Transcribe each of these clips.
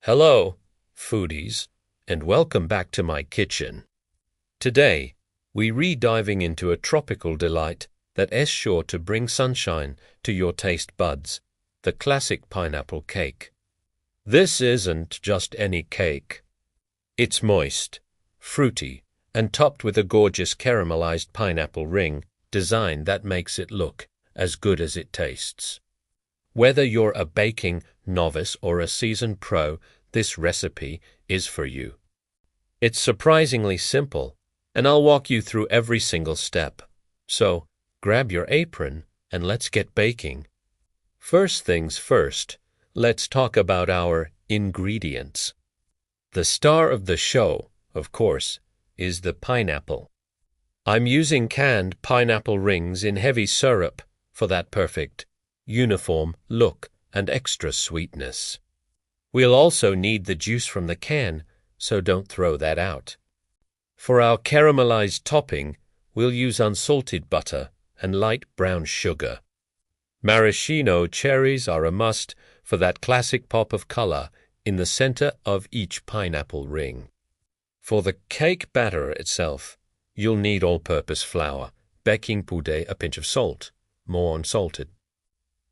Hello, foodies, and welcome back to my kitchen. Today, we re-diving into a tropical delight that is sure to bring sunshine to your taste buds, the classic pineapple cake. This isn't just any cake. It's moist, fruity, and topped with a gorgeous caramelized pineapple ring design that makes it look as good as it tastes. Whether you're a baking novice or a seasoned pro, this recipe is for you. It's surprisingly simple, and I'll walk you through every single step. So, grab your apron and let's get baking. First things first, let's talk about our ingredients. The star of the show, of course, is the pineapple. I'm using canned pineapple rings in heavy syrup for that perfect, uniform look and extra sweetness. We'll also need the juice from the can, so don't throw that out. For our caramelized topping, we'll use unsalted butter and light brown sugar. Maraschino cherries are a must for that classic pop of color in the center of each pineapple ring. For the cake batter itself, you'll need all-purpose flour, baking powder, a pinch of salt, more unsalted,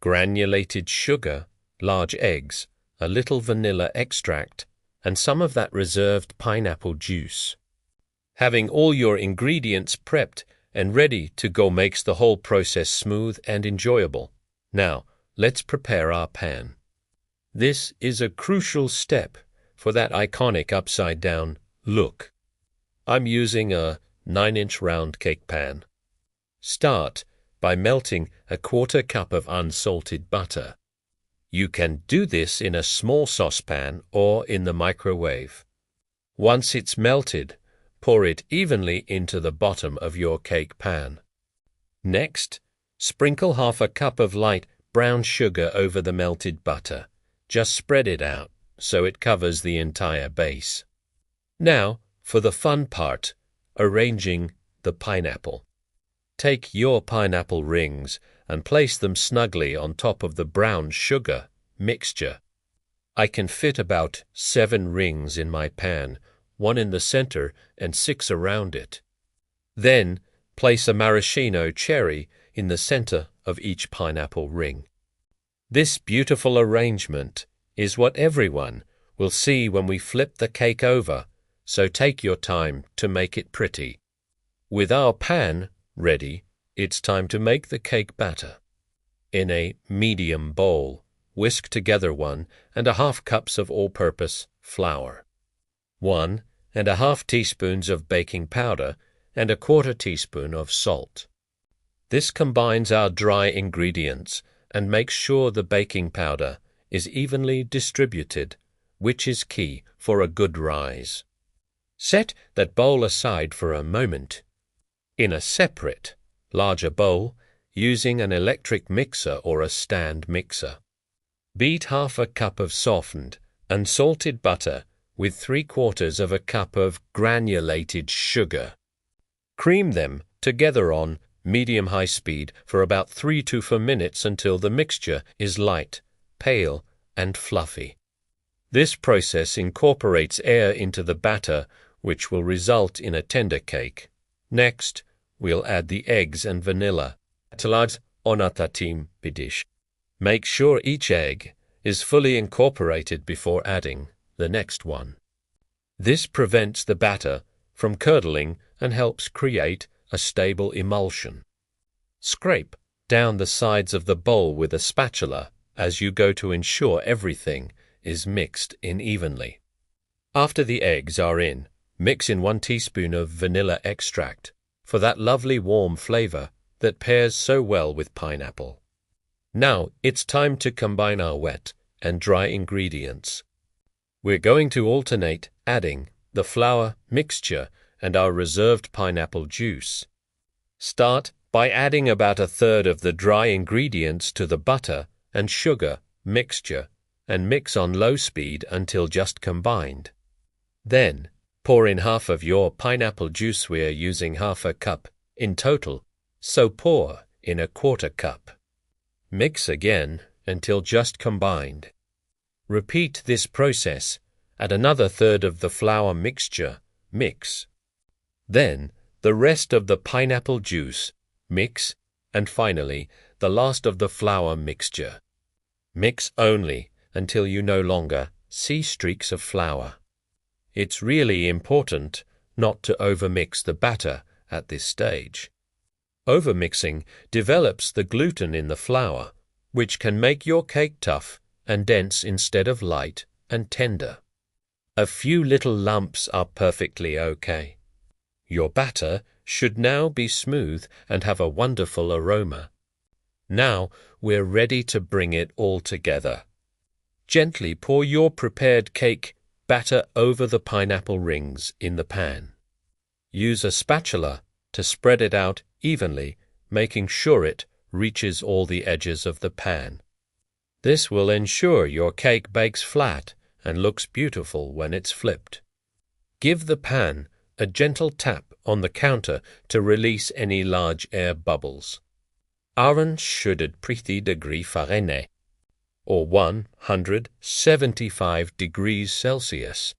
granulated sugar, large eggs, a little vanilla extract, and some of that reserved pineapple juice. Having all your ingredients prepped and ready to go makes the whole process smooth and enjoyable. Now, let's prepare our pan. This is a crucial step for that iconic upside-down look. I'm using a 9-inch round cake pan. Start by melting a 1/4 cup of unsalted butter. You can do this in a small saucepan or in the microwave. Once it's melted, pour it evenly into the bottom of your cake pan. Next, sprinkle 1/2 cup of light brown sugar over the melted butter. Just spread it out so it covers the entire base. Now, for the fun part, arranging the pineapple. Take your pineapple rings and place them snugly on top of the brown sugar mixture. I can fit about 7 rings in my pan, 1 in the center and 6 around it. Then, place a maraschino cherry in the center of each pineapple ring. This beautiful arrangement is what everyone will see when we flip the cake over, so take your time to make it pretty. With our pan ready, it's time to make the cake batter. In a medium bowl, whisk together 1 1/2 cups of all-purpose flour, 1 1/2 teaspoons of baking powder, and a 1/4 teaspoon of salt. This combines our dry ingredients and makes sure the baking powder is evenly distributed, which is key for a good rise. Set that bowl aside for a moment. In a separate, larger bowl, using an electric mixer or a stand mixer, beat 1/2 cup of softened, unsalted butter with 3/4 cup of granulated sugar. Cream them together on medium-high speed for about 3 to 4 minutes until the mixture is light, pale, and fluffy. This process incorporates air into the batter, which will result in a tender cake. Next, we'll add the eggs and vanilla. Make sure each egg is fully incorporated before adding the next one. This prevents the batter from curdling and helps create a stable emulsion. Scrape down the sides of the bowl with a spatula as you go to ensure everything is mixed in evenly. After the eggs are in, mix in 1 teaspoon of vanilla extract for that lovely warm flavor that pairs so well with pineapple. Now it's time to combine our wet and dry ingredients. We're going to alternate adding the flour mixture and our reserved pineapple juice. Start by adding about 1/3 of the dry ingredients to the butter and sugar mixture and mix on low speed until just combined. Then, pour in 1/2 of your pineapple juice. We're using 1/2 cup in total, so pour in a 1/4 cup. Mix again until just combined. Repeat this process Add another third of the flour mixture. Mix. Then the rest of the pineapple juice. Mix. And finally, the last of the flour mixture. Mix only until you no longer see streaks of flour. It's really important not to overmix the batter at this stage. Overmixing develops the gluten in the flour, which can make your cake tough and dense instead of light and tender. A few little lumps are perfectly okay. Your batter should now be smooth and have a wonderful aroma. Now we're ready to bring it all together. Gently pour your prepared cake batter over the pineapple rings in the pan. Use a spatula to spread it out evenly, making sure it reaches all the edges of the pan. This will ensure your cake bakes flat and looks beautiful when it's flipped. Give the pan a gentle tap on the counter to release any large air bubbles. 170 degrees Fahrenheit, or 175 degrees Celsius.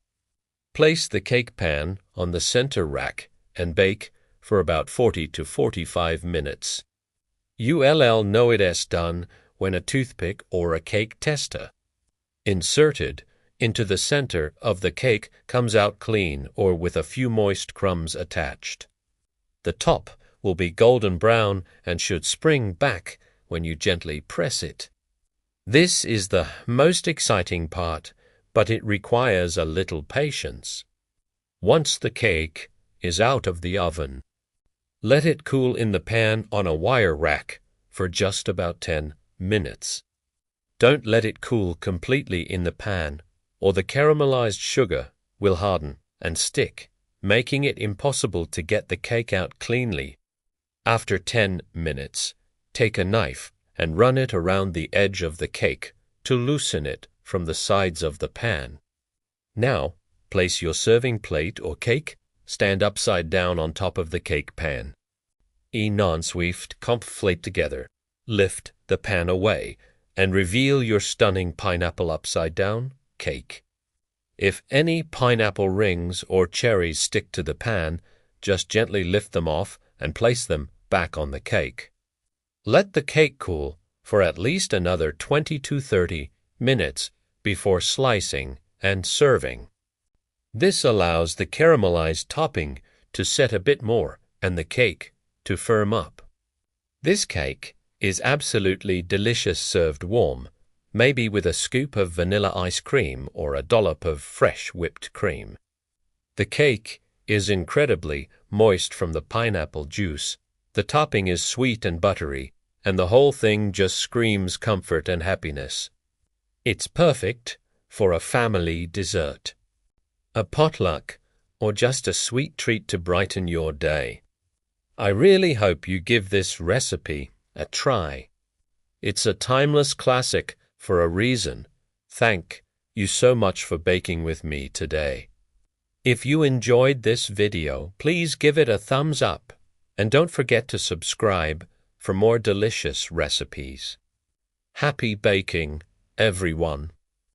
Place the cake pan on the center rack and bake for about 40 to 45 minutes. You'll know it's done when a toothpick or a cake tester, inserted into the center of the cake, comes out clean or with a few moist crumbs attached. The top will be golden brown and should spring back when you gently press it. This is the most exciting part, but it requires a little patience. Once the cake is out of the oven, let it cool in the pan on a wire rack for just about 10 minutes. Don't let it cool completely in the pan, or the caramelized sugar will harden and stick, making it impossible to get the cake out cleanly. After 10 minutes, take a knife and run it around the edge of the cake to loosen it from the sides of the pan. Now, place your serving plate or cake stand upside down on top of the cake pan. Non-swift compflate together. Lift the pan away and reveal your stunning pineapple upside-down cake. If any pineapple rings or cherries stick to the pan, just gently lift them off and place them back on the cake. Let the cake cool for at least another 20 to 30 minutes before slicing and serving. This allows the caramelized topping to set a bit more and the cake to firm up. This cake is absolutely delicious served warm, maybe with a scoop of vanilla ice cream or a dollop of fresh whipped cream. The cake is incredibly moist from the pineapple juice, the topping is sweet and buttery, and the whole thing just screams comfort and happiness. It's perfect for a family dessert, a potluck, or just a sweet treat to brighten your day. I really hope you give this recipe a try. It's a timeless classic for a reason. Thank you so much for baking with me today. If you enjoyed this video, please give it a thumbs up and don't forget to subscribe for more delicious recipes. Happy baking, everyone.